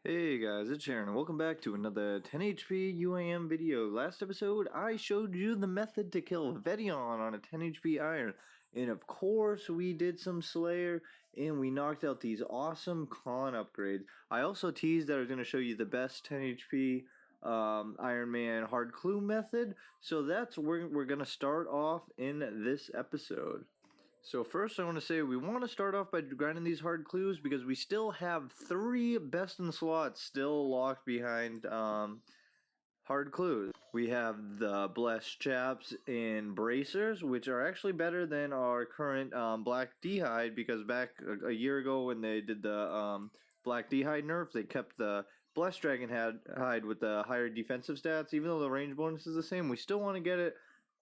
Hey guys, it's Sharon, and welcome back to another 10 HP UIM video. Last episode, I showed you the method to kill Vedion on a 10 HP iron. And of course, we did some Slayer, and we knocked out these awesome con upgrades. I also teased that I was going to show you the best 10 HP Ironman hard clue method. So that's where we're going to start off in this episode. So first I want to say we want to start off by grinding these hard clues because we still have 3 best in slots still locked behind hard clues. We have the Blessed Chaps and Bracers, which are actually better than our current Black D'hide, because back a year ago when they did the Black D'hide nerf, they kept the Blessed Dragon hide with the higher defensive stats. Even though the range bonus is the same, we still want to get it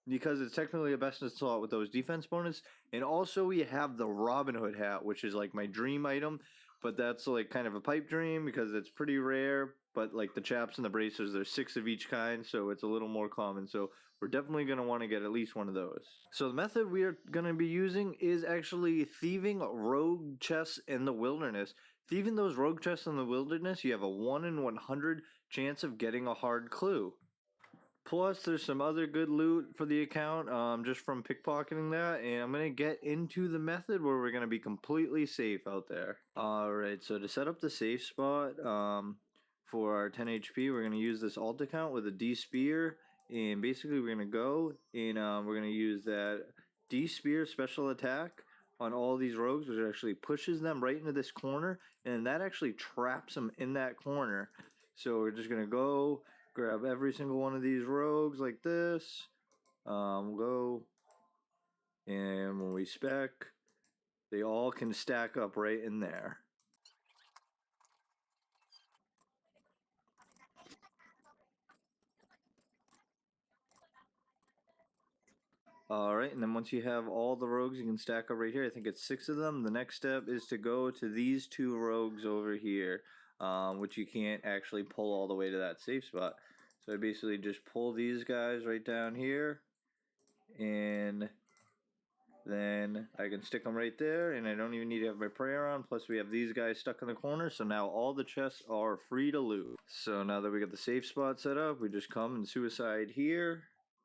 because it's technically a best in slot with those defense bonus. And also we have the Robin Hood hat, which is like my dream item, but that's like kind of a pipe dream because it's pretty rare. But like the Chaps and the Bracers, there's 6 of each kind, so it's a little more common. So we're definitely going to want to get at least one of those. So the method we are going to be using is actually thieving rogue chests in the wilderness. Thieving those rogue chests in the wilderness, you have a 1 in 100 chance of getting a hard clue. Plus, there's some other good loot for the account just from pickpocketing that. And I'm going to get into the method where we're going to be completely safe out there. Alright, so to set up the safe spot for our 10 HP, we're going to use this alt account with a D-Spear. And basically, we're going to go and we're going to use that D-Spear special attack on all these rogues, which actually pushes them right into this corner. And that actually traps them in that corner. So we're just going to go grab every single one of these rogues like this. Go. And when we spec, they all can stack up right in there. Alright, and then once you have all the rogues, you can stack up right here. I think it's 6 of them. The next step is to go to these 2 rogues over here, which you can't actually pull all the way to that safe spot. So I basically just pull these guys right down here, and then I can stick them right there, and I don't even need to have my prayer on. Plus we have these guys stuck in the corner, so now all the chests are free to loot. So now that we got the safe spot set up, we just come and suicide here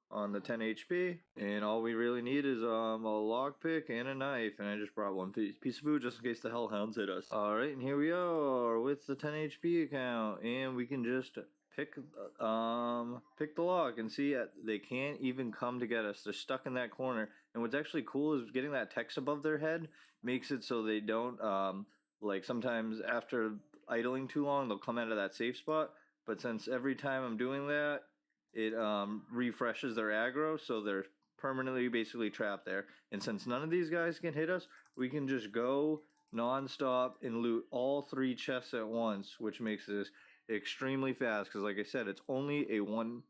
on the 10 HP, and all we really need is a lockpick and a knife, and I just brought one piece of food just in case the hellhounds hit us. Alright, and here we are with the 10 HP account, and we can just pick the lock and see they can't even come to get us. They're stuck in that corner. And what's actually cool is getting that text above their head makes it so they don't like sometimes after idling too long they'll come out of that safe spot, but since every time I'm doing that it refreshes their aggro, so they're permanently basically trapped there. And since none of these guys can hit us, we can just go non-stop and loot all 3 chests at once, which makes this extremely fast because like I said, it's only a 1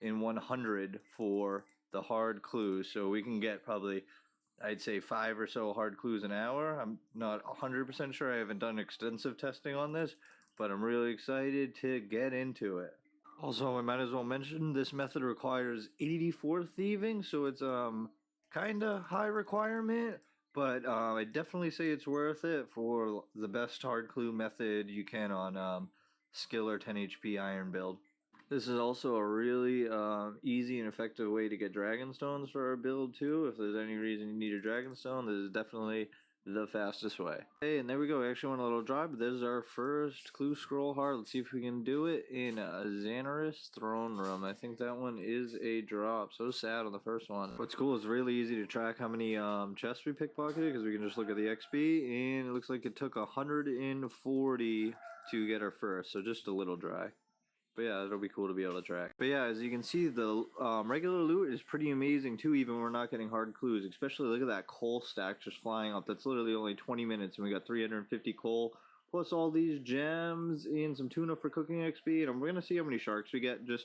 in 100 for the hard clues, so we can get probably I'd say 5 or so hard clues an hour. I'm not 100% sure, I haven't done extensive testing on this, but I'm really excited to get into it. Also, I might as well mention this method requires 84 thieving, so it's kinda high requirement, but I definitely say it's worth it for the best hard clue method you can on Skiller 10 HP iron build. This is also a really easy and effective way to get dragonstones for our build too. If there's any reason you need a dragonstone, this is definitely the fastest way. Hey, and there we go. We actually went a little dry, but this is our first clue scroll hard. Let's see if we can do it in Xanaris Throne Room. I think that one is a drop. So sad on the first one. What's cool is really easy to track how many chests we pickpocketed because we can just look at the XP, and it looks like it took 140 to get our first. So just a little dry. But yeah, it'll be cool to be able to track. But yeah, as you can see, the regular loot is pretty amazing too, even when we're not getting hard clues. Especially look at that coal stack just flying up. That's literally only 20 minutes and we got 350 coal. Plus all these gems and some tuna for cooking XP. And we're going to see how many sharks we get just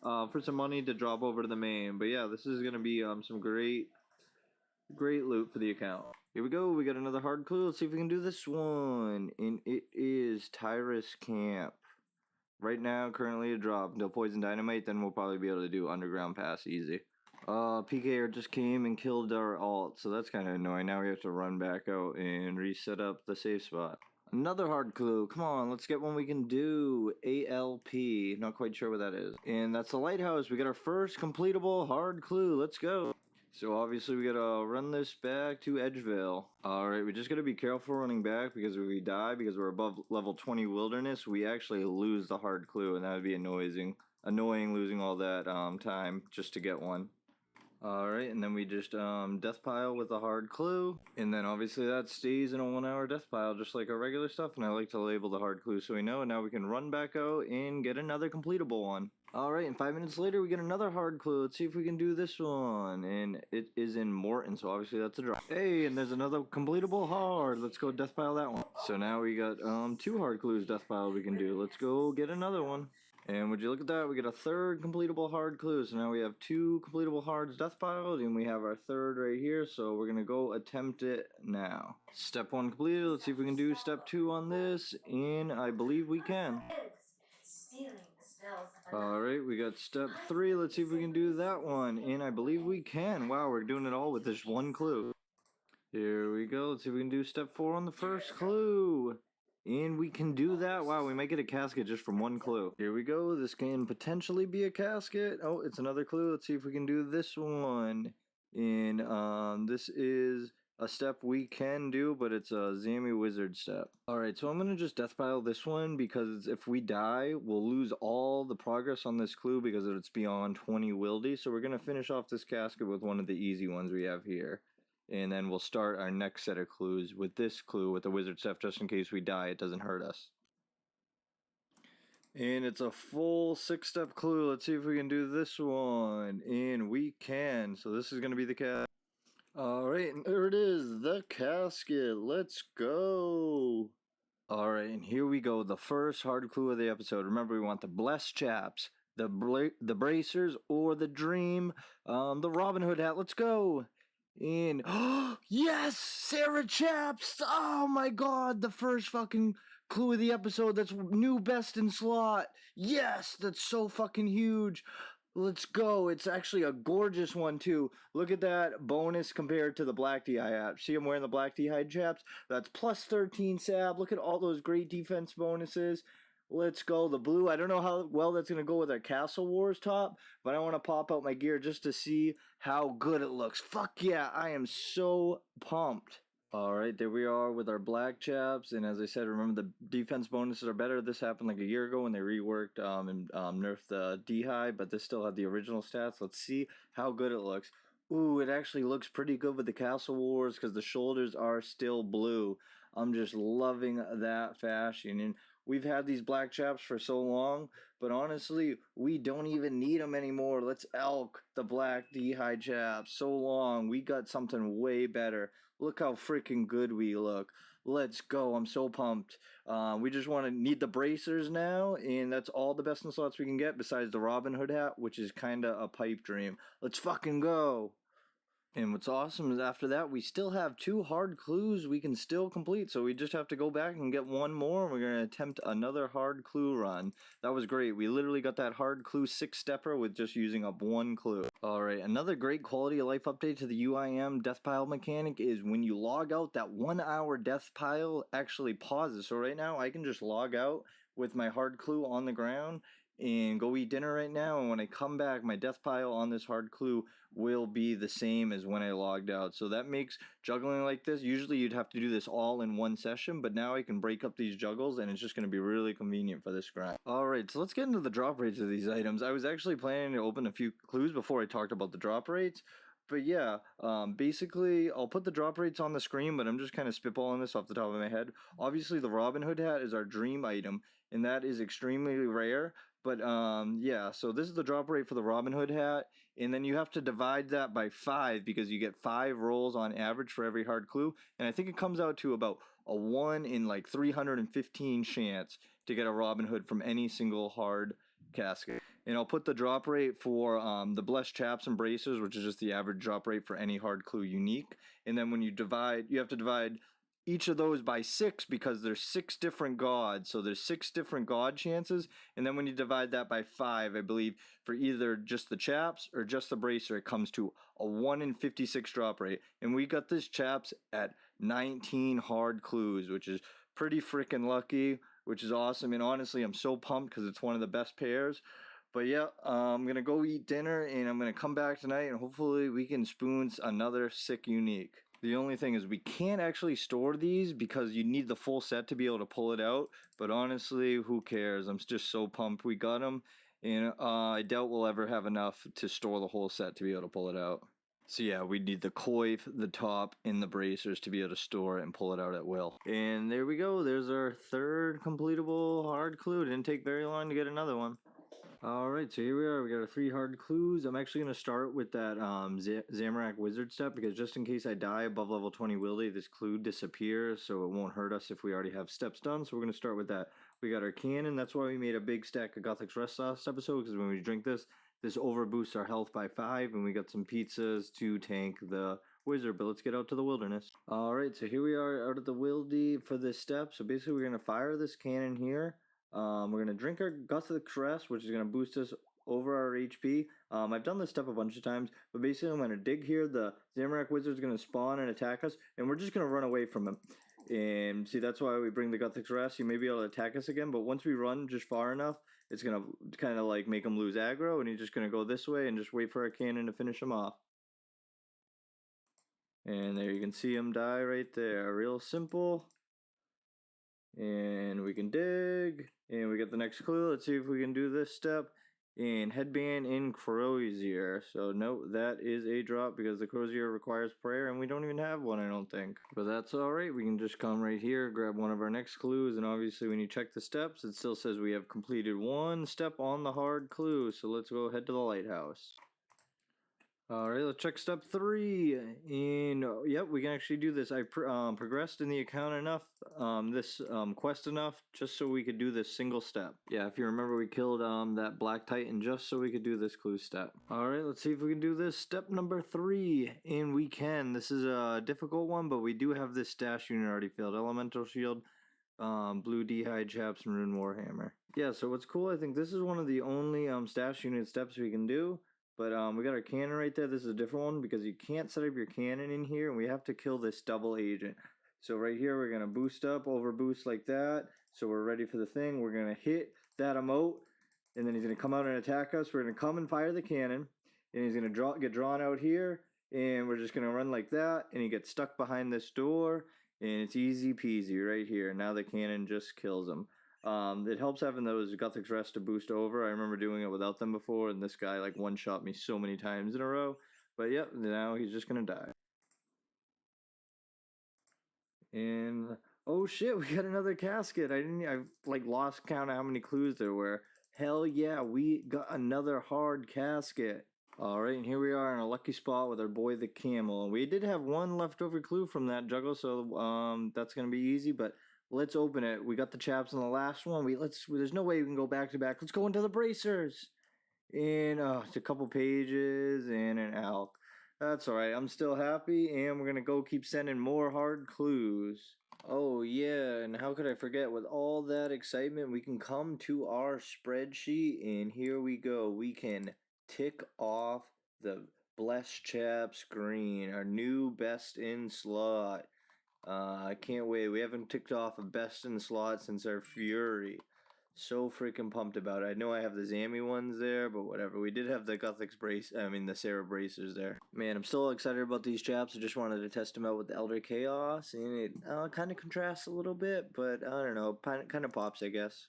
for some money to drop over to the main. But yeah, this is going to be some great loot for the account. Here we go, we got another hard clue. Let's see if we can do this one. And it is Tyrus Camp. Right now, currently a drop until Poison Dynamite, then we'll probably be able to do Underground Pass easy. PKR just came and killed our alt, so that's kind of annoying. Now we have to run back out and reset up the safe spot. Another hard clue. Come on, let's get one we can do. ALP. Not quite sure what that is. And that's the lighthouse. We got our first completable hard clue. Let's go. So obviously we gotta run this back to Edgevale. Alright, we just gotta be careful running back because if we die because we're above level 20 wilderness, we actually lose the hard clue, and that would be annoying losing all that time just to get one. Alright, and then we just death pile with a hard clue, and then obviously that stays in a 1 hour death pile just like our regular stuff, and I like to label the hard clue so we know, and now we can run back out and get another completable one. Alright, and 5 minutes later we get another hard clue. Let's see if we can do this one, and it is in Morton, so obviously that's a drop. Hey, and there's another completable hard. Let's go death pile that one. So now we got 2 hard clues death pile we can do. Let's go get another one. And would you look at that, we get a third completable hard clue. So now we have 2 completable hards death piled, and we have our third right here. So we're going to go attempt it now. Step 1 completed. Let's see if we can do step 2 on this. And I believe we can. Alright, we got step 3. Let's see if we can do that one. And I believe we can. Wow, we're doing it all with this one clue. Here we go. Let's see if we can do step 4 on the first clue. And we can do that. Wow, we might get a casket just from one clue. Here we go. This can potentially be a casket. Oh, it's another clue. Let's see if we can do this one. And this is a step we can do, but it's a Zammy Wizard step. Alright, so I'm going to just death pile this one because if we die, we'll lose all the progress on this clue because it's beyond 20 wildy. So we're going to finish off this casket with one of the easy ones we have here. And then we'll start our next set of clues with this clue with the wizard stuff just in case we die, it doesn't hurt us. And it's a full 6-step clue. Let's see if we can do this one. And we can. So this is going to be the casket. Alright, and there it is, the casket. Let's go. Alright, and here we go. The first hard clue of the episode. Remember, we want the blessed chaps, the bracers, or the dream, the Robin Hood hat. Let's go. And yes, Sarah Chaps! Oh my god, the first fucking clue of the episode. That's new best in slot. Yes, that's so fucking huge. Let's go. It's actually a gorgeous one too. Look at that bonus compared to the black D-hide app. See I'm wearing the black D-hide chaps? That's plus 13 sab. Look at all those great defense bonuses. Let's go. The blue, I don't know how well that's going to go with our Castle Wars top, but I want to pop out my gear just to see how good it looks. Fuck yeah, I am so pumped. Alright, there we are with our black chaps, and as I said, remember the defense bonuses are better. This happened like a year ago when they reworked and nerfed the D-hide, but this still had the original stats. Let's see how good it looks. Ooh, it actually looks pretty good with the Castle Wars because the shoulders are still blue. I'm just loving that fashion, and we've had these black chaps for so long, but honestly, we don't even need them anymore. Let's elk the black D-hide chaps. So long, we got something way better. Look how freaking good we look. Let's go. I'm so pumped. We just need the bracers now, and that's all the best in slots we can get besides the Robin Hood hat, which is kind of a pipe dream. Let's fucking go. And what's awesome is after that, we still have 2 hard clues we can still complete. So we just have to go back and get one more. And we're going to attempt another hard clue run. That was great. We literally got that hard clue 6-stepper with just using up 1 clue. Alright, another great quality of life update to the UIM death pile mechanic is when you log out, that 1 hour death pile actually pauses. So right now, I can just log out with my hard clue on the ground and go eat dinner right now, and when I come back, my death pile on this hard clue will be the same as when I logged out. So that makes juggling like this, usually you'd have to do this all in one session, but now I can break up these juggles, and it's just going to be really convenient for this grind. Alright, so let's get into the drop rates of these items. I was actually planning to open a few clues before I talked about the drop rates. But yeah, basically, I'll put the drop rates on the screen, but I'm just kind of spitballing this off the top of my head. Obviously, the Robin Hood hat is our dream item, and that is extremely rare. But yeah, so this is the drop rate for the Robin Hood hat, and then you have to divide that by 5 because you get 5 rolls on average for every hard clue, and I think it comes out to about a 1 in like 315 chance to get a Robin Hood from any single hard casket. And I'll put the drop rate for the Blessed Chaps and Bracers, which is just the average drop rate for any hard clue unique, and then when you divide, you have to divide each of those by 6 because there's 6 different gods, so there's 6 different god chances, and then when you divide that by 5, I believe for either just the chaps or just the bracer, it comes to a 1 in 56 drop rate, and we got this chaps at 19 hard clues, which is pretty freaking lucky, which is awesome. And honestly, I'm so pumped because it's one of the best pairs. But yeah, I'm going to go eat dinner and I'm going to come back tonight and hopefully we can spoon another sick unique. The only thing is we can't actually store these because you need the full set to be able to pull it out. But honestly, who cares? I'm just so pumped we got them. And I doubt we'll ever have enough to store the whole set to be able to pull it out. So yeah, we need the coif, the top, and the bracers to be able to store it and pull it out at will. And there we go. There's our third completable hard clue. Didn't take very long to get another one. Alright, so here we are. We got our 3 hard clues. I'm actually going to start with that Zamorak Wizard step because just in case I die above level 20 wildy, this clue disappears, so it won't hurt us if we already have steps done. So we're going to start with that. We got our cannon. That's why we made a big stack of Gothic's Rest last episode, because when we drink this overboosts our health by 5, and we got some pizzas to tank the wizard. But let's get out to the wilderness. Alright, so here we are out of the wildy for this step. So basically we're going to fire this cannon here. We're going to drink our Gothic's Rest, which is going to boost us over our HP. I've done this step a bunch of times, but basically I'm going to dig here. The Zamorak Wizard is going to spawn and attack us, and we're just going to run away from him. And see, that's why we bring the Gothic's Rest. He may be able to attack us again, but once we run just far enough, it's going to kind of like make him lose aggro, and he's just going to go this way and just wait for our cannon to finish him off. And there you can see him die right there. Real simple. And we can dig, and we get the next clue. Let's see if we can do this step. And headband in Crozier. So no, that is a drop because the Crozier requires prayer, and we don't even have one, I don't think. But that's alright. We can just come right here, grab one of our next clues, and obviously when you check the steps, it still says we have completed 1 step on the hard clue. So let's go head to the lighthouse. Alright, let's check step 3, and yep, we can actually do this. I progressed in the account enough, this quest enough, just so we could do this single step. Yeah, if you remember, we killed that Black Titan just so we could do this clue step. Alright, let's see if we can do this. Step number 3, and we can. This is a difficult one, but we do have this stash unit already filled. Elemental Shield, Blue D'hide Chaps, and Rune Warhammer. Yeah, so what's cool, I think this is one of the only stash unit steps we can do. But we got our cannon right there. This is a different one because you can't set up your cannon in here, and we have to kill this double agent. So right here, we're going to boost up, overboost like that. So we're ready for the thing. We're going to hit that emote, and then he's going to come out and attack us. We're going to come and fire the cannon, and he's going to get drawn out here, and we're just going to run like that, and he gets stuck behind this door, and it's easy peasy right here. Now the cannon just kills him. It helps having those Gothic's Rest to boost over. I remember doing it without them before, and this guy like one-shot me so many times in a row. But yep, now he's just gonna die. And oh shit, we got another casket. I've like lost count of how many clues there were. Hell yeah, we got another hard casket. Alright, and here we are in a lucky spot with our boy the camel. And we did have one leftover clue from that juggle, so that's gonna be easy, but let's open it. We got the chaps on the last one. There's no way we can go back to back. Let's go into the bracers. And it's a couple pages and an elk. That's alright. I'm still happy, and we're gonna go keep sending more hard clues. Oh yeah, and how could I forget? With all that excitement, we can come to our spreadsheet, and here we go. We can tick off the Blessed Chap screen, our new best in slot. I can't wait. We haven't ticked off a best in slot since our Fury. So freaking pumped about it. I know I have the Zammy ones there, but whatever. We did have the the Sarah bracers there. Man, I'm still excited about these chaps. I just wanted to test them out with the Elder Chaos, and it kind of contrasts a little bit, but I don't know. Kind of pops, I guess.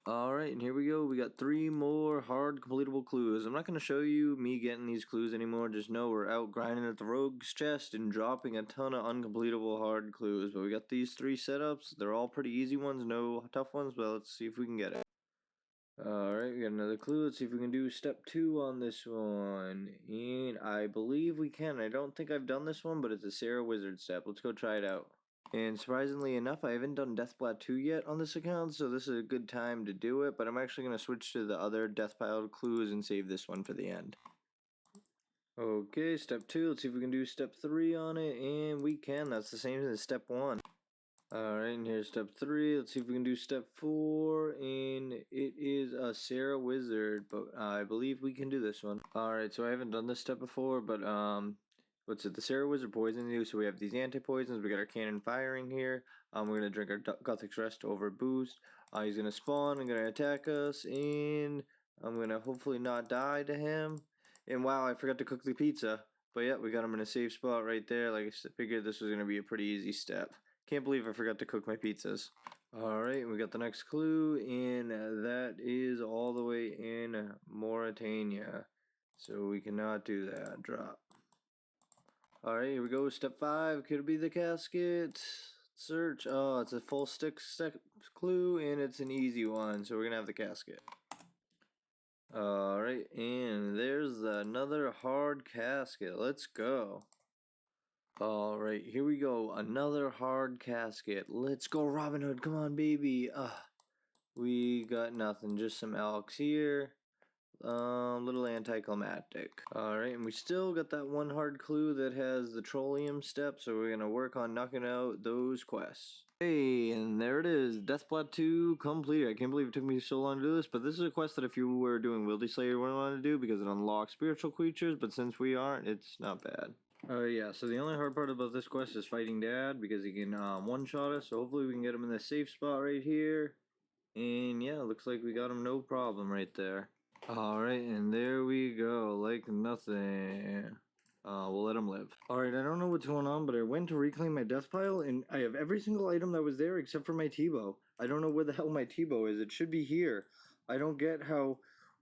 Alright, and here we go. We got 3 more hard completable clues. I'm not going to show you me getting these clues anymore. Just know we're out grinding at the rogue's chest and dropping a ton of uncompletable hard clues. But we got these 3 setups. They're all pretty easy ones, no tough ones, but let's see if we can get it. Alright, we got another clue. Let's see if we can do step 2 on this one. And I believe we can. I don't think I've done this one, but it's a Sarah Wizard step. Let's go try it out. And surprisingly enough, I haven't done Deathblad 2 yet on this account, so this is a good time to do it, but I'm actually going to switch to the other Deathpile clues and save this one for the end. Okay, step 2, let's see if we can do step 3 on it, and we can. That's the same as step 1. Alright, and here's step 3, let's see if we can do step 4, and it is a Sarah Wizard, but I believe we can do this one. Alright, so I haven't done this step before, but What's it? The Sarah Wizard poisoned you, so we have these anti-poisons. We got our cannon firing here. We're gonna drink our Gothic's Rest to overboost. He's gonna spawn and gonna attack us, and I'm gonna hopefully not die to him. And wow, I forgot to cook the pizza. But yeah, we got him in a safe spot right there. Like I figured this was gonna be a pretty easy step. Can't believe I forgot to cook my pizzas. Alright, we got the next clue, and that is all the way in Mauritania. So we cannot do that. Drop. Alright, here we go. Step 5. Could it be the casket? Search. Oh, it's a full stick clue, and it's an easy one. So we're going to have the casket. Alright, and there's another hard casket. Let's go. Alright, here we go. Another hard casket. Let's go, Robin Hood. Come on, baby. We got nothing. Just some elks here. Little anticlimactic. Alright, and we still got that one hard clue that has the Trollium step, so we're gonna work on knocking out those quests. Hey, and there it is. Deathblot 2 complete. I can't believe it took me so long to do this, but this is a quest that if you were doing Wildy Slayer, you wouldn't want to do because it unlocks spiritual creatures, but since we aren't, it's not bad. Yeah, so the only hard part about this quest is fighting Dad because he can one-shot us, so hopefully we can get him in the safe spot right here. And yeah, looks like we got him no problem right there. Alright, and there we go, like nothing. We'll let him live. Alright, I don't know what's going on, but I went to reclaim my death pile, and I have every single item that was there except for my T-bow. I don't know where the hell my T-bow is. It should be here. I don't get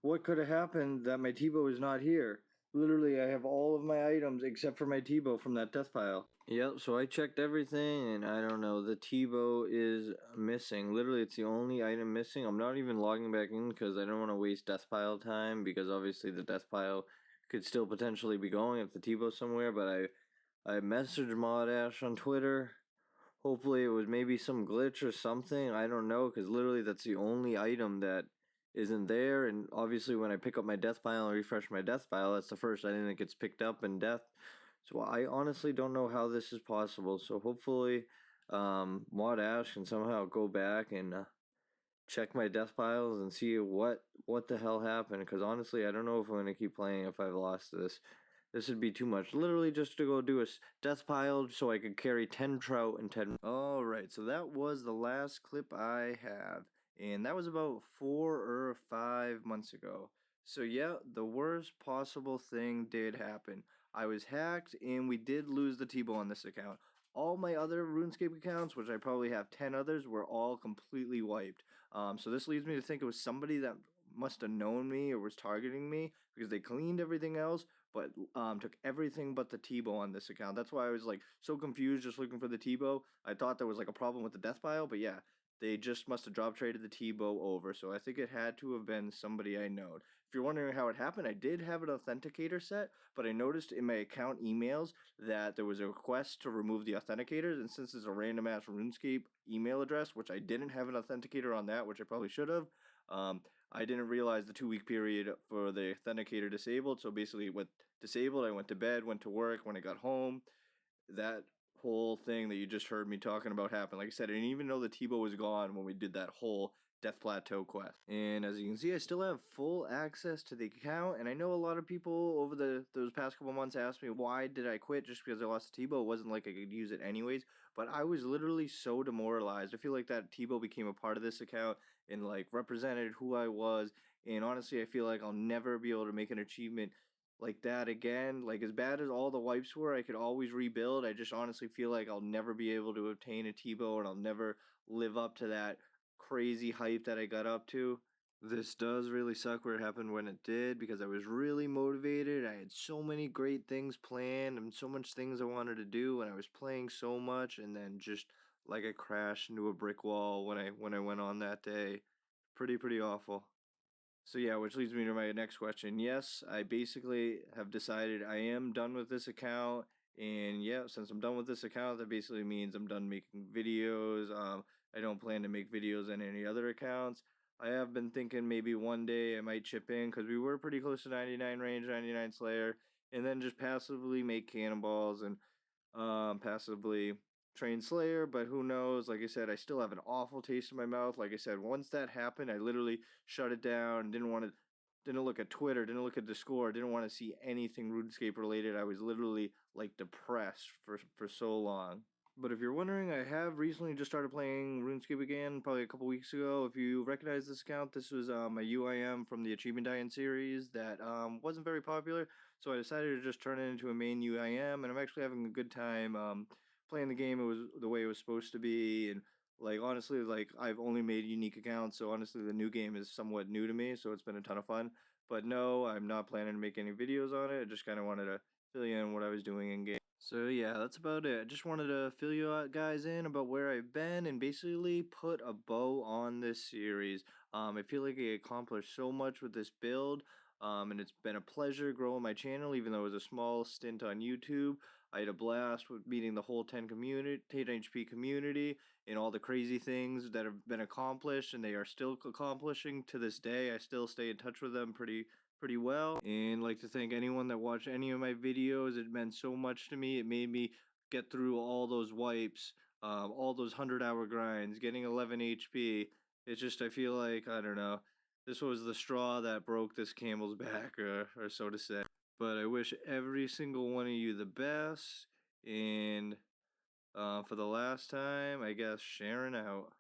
what could have happened that my T-bow is not here. Literally, I have all of my items except for my T-bow from that death pile. Yep, so I checked everything, and I don't know, the T-bow is missing. Literally, it's the only item missing. I'm not even logging back in because I don't want to waste death pile time, because obviously the death pile could still potentially be going if the T-bow's somewhere, but I messaged Mod Ash on Twitter. Hopefully it was maybe some glitch or something. I don't know, because literally that's the only item that isn't there, and obviously when I pick up my death pile and refresh my death pile, that's the first item that gets picked up in death. So I honestly don't know how this is possible. So hopefully Mod Ash can somehow go back and check my death piles and see what the hell happened. Because honestly, I don't know if I'm going to keep playing if I've lost this. This would be too much. Literally just to go do a death pile so I could carry 10 trout and 10... Alright, so that was the last clip I have. And that was about 4 or 5 months ago. So yeah, the worst possible thing did happen. I was hacked, and we did lose the T-bow on this account. All my other RuneScape accounts, which I probably have 10 others, were all completely wiped. So this leads me to think it was somebody that must have known me or was targeting me, because they cleaned everything else, but took everything but the T-bow on this account. That's why I was like so confused just looking for the T-bow. I thought there was like a problem with the death pile, but yeah, they just must have drop traded the T-bow over. So I think it had to have been somebody I knowed. If you're wondering how it happened, I did have an authenticator set, but I noticed in my account emails that there was a request to remove the authenticators, and since it's a random ass RuneScape email address, which I didn't have an authenticator on that, which I probably should have, I didn't realize the 2-week period for the authenticator disabled. So basically, with disabled, I went to bed, went to work. When I got home, that whole thing that you just heard me talking about happened. Like I said, I didn't even know the T-bow was gone when we did that whole Death Plateau quest. And as you can see, I still have full access to the account, and I know a lot of people over those past couple months asked me why did I quit just because I lost the T-bow. It wasn't like I could use it anyways, but I was literally so demoralized. I feel like that T-bow became a part of this account and like represented who I was, and honestly I feel like I'll never be able to make an achievement like that again. Like, as bad as all the wipes were, I could always rebuild. I just honestly feel like I'll never be able to obtain a T-bow, and I'll never live up to that crazy hype that I got up to. This does really suck where it happened when it did, because I was really motivated. I had so many great things planned and so much things I wanted to do, and I was playing so much, and then just like I crashed into a brick wall when I went on that day. Pretty awful. So yeah, which leads me to my next question. Yes, I basically have decided I am done with this account, and yeah, since I'm done with this account, that basically means I'm done making videos. I don't plan to make videos on any other accounts. I have been thinking maybe one day I might chip in, because we were pretty close to 99 range, 99 Slayer, and then just passively make cannonballs and passively train Slayer, but who knows? Like I said, I still have an awful taste in my mouth. Like I said, once that happened, I literally shut it down, didn't want to didn't look at Twitter, didn't look at Discord, didn't want to see anything RuneScape related. I was literally like depressed for so long. But if you're wondering, I have recently just started playing RuneScape again, probably a couple weeks ago. If you recognize this account, this was a UIM from the Achievement Diet series that wasn't very popular, so I decided to just turn it into a main UIM, and I'm actually having a good time playing the game. It was the way it was supposed to be, and like honestly, like I've only made unique accounts, so honestly, the new game is somewhat new to me, so it's been a ton of fun. But no, I'm not planning to make any videos on it. I just kind of wanted to fill you in what I was doing in game. So yeah, that's about it. I just wanted to fill you guys in about where I've been and basically put a bow on this series. I feel like I accomplished so much with this build, and it's been a pleasure growing my channel, even though it was a small stint on YouTube. I had a blast with meeting the whole 10 HP community, and all the crazy things that have been accomplished, and they are still accomplishing to this day. I still stay in touch with them pretty well, and like to thank anyone that watched any of my videos. It meant so much to me. It made me get through all those wipes, all those 100-hour grinds, getting 11 HP. It's just, I feel like, I don't know, this was the straw that broke this camel's back, or so to say. But I wish every single one of you the best, and for the last time, I guess, Sharon out.